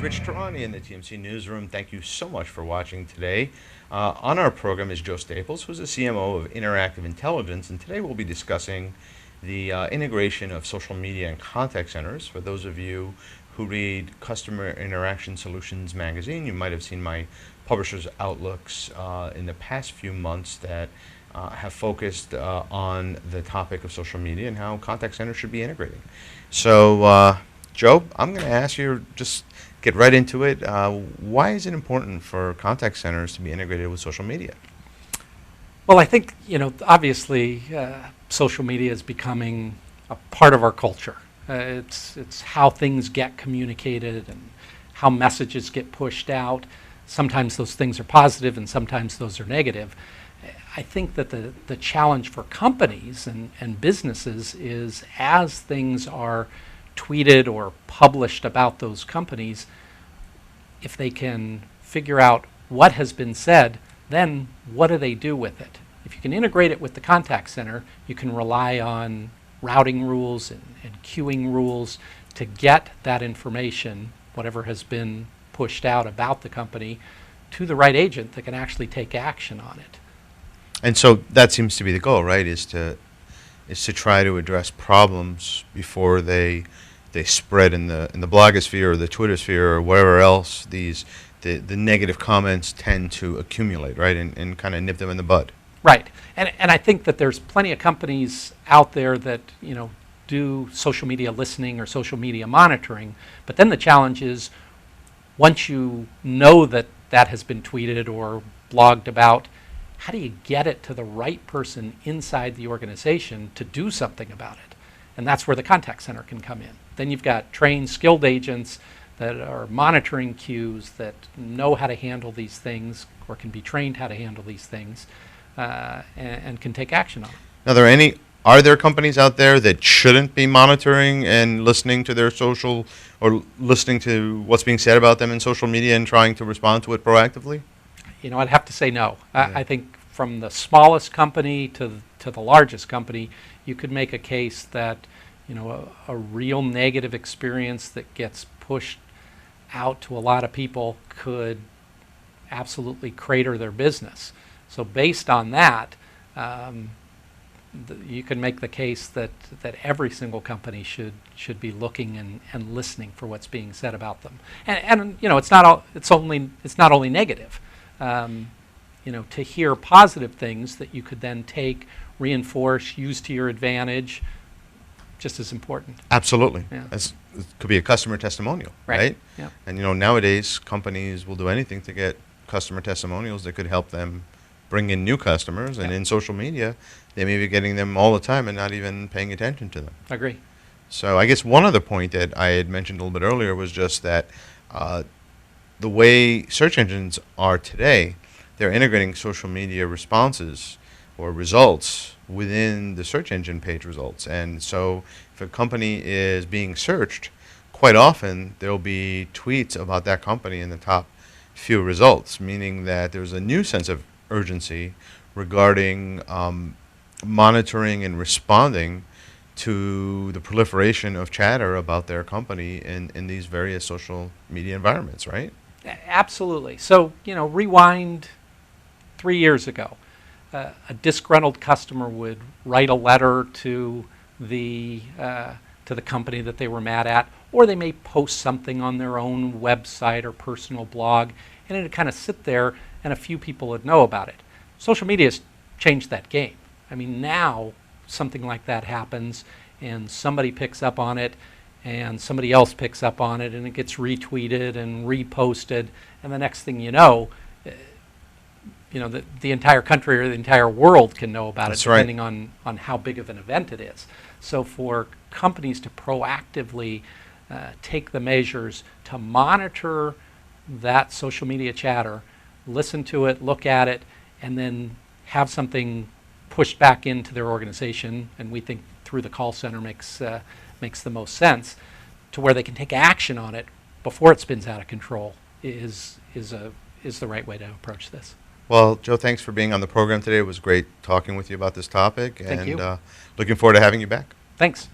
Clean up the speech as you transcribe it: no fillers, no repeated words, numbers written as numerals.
Rich Tarani in the TMC Newsroom. Thank you so much for watching today. On our program is Joe Staples, who's the CMO of Interactive Intelligence, and today we'll be discussing the integration of social media and contact centers. For those of you who read Customer Interaction Solutions magazine, you might have seen my publisher's outlooks in the past few months that have focused on the topic of social media and how contact centers should be integrating. So, Joe, I'm going to ask you just get right into it. Why is it important for contact centers to be integrated with social media? Well, I think, obviously social media is becoming a part of our culture. It's how things get communicated and how messages get pushed out. Sometimes those things are positive and sometimes those are negative. I think that the challenge for companies and businesses is as things are tweeted or published about those companies, if they can figure out what has been said, then what do they do with it? If you can integrate it with the contact center, you can rely on routing rules and queuing rules to get that information, whatever has been pushed out about the company, to the right agent that can actually take action on it. And so that seems to be the goal, right? Is to try to address problems before they spread in the blogosphere or the Twitter sphere or wherever else the negative comments tend to accumulate, right? And kind of nip them in the bud. Right. And I think that there's plenty of companies out there that, do social media listening or social media monitoring. But then the challenge is once you know that has been tweeted or blogged about, how do you get it to the right person inside the organization to do something about it? And that's where the contact center can come in. Then you've got trained, skilled agents that are monitoring queues, that know how to handle these things or can be trained how to handle these things and can take action on them. Now, are there companies out there that shouldn't be monitoring and listening to their social or listening to what's being said about them in social media and trying to respond to it proactively? I'd have to say no. Yeah. I think from the smallest company to the largest company, you could make a case that a real negative experience that gets pushed out to a lot of people could absolutely crater their business. So based on that, you can make the case that every single company should be looking and listening for what's being said about them. And it's not only negative. To hear positive things that you could then take, reinforce, use to your advantage, just as important. Absolutely. Yeah. It could be a customer testimonial, right? Yeah. And nowadays companies will do anything to get customer testimonials that could help them bring in new customers. And in social media, they may be getting them all the time and not even paying attention to them. I agree. So I guess one other point that I had mentioned a little bit earlier was just that the way search engines are today, they're integrating social media responses or results within the search engine page results. And so if a company is being searched, quite often there'll be tweets about that company in the top few results, meaning that there's a new sense of urgency regarding monitoring and responding to the proliferation of chatter about their company in these various social media environments, right? Absolutely. So, rewind 3 years ago. A disgruntled customer would write a letter to the company that they were mad at, or they may post something on their own website or personal blog, and it would kind of sit there and a few people would know about it. Social media has changed that game. I mean, now something like that happens and somebody picks up on it and somebody else picks up on it and it gets retweeted and reposted, and the next thing you know, the entire country or the entire world can know about it, depending on how big of an event it is. So for companies to proactively take the measures to monitor that social media chatter, listen to it, look at it, and then have something pushed back into their organization, and we think through the call center makes the most sense, to where they can take action on it before it spins out of control, is the right way to approach this. Well, Joe, thanks for being on the program today. It was great talking with you about this topic. Thank you. Looking forward to having you back. Thanks.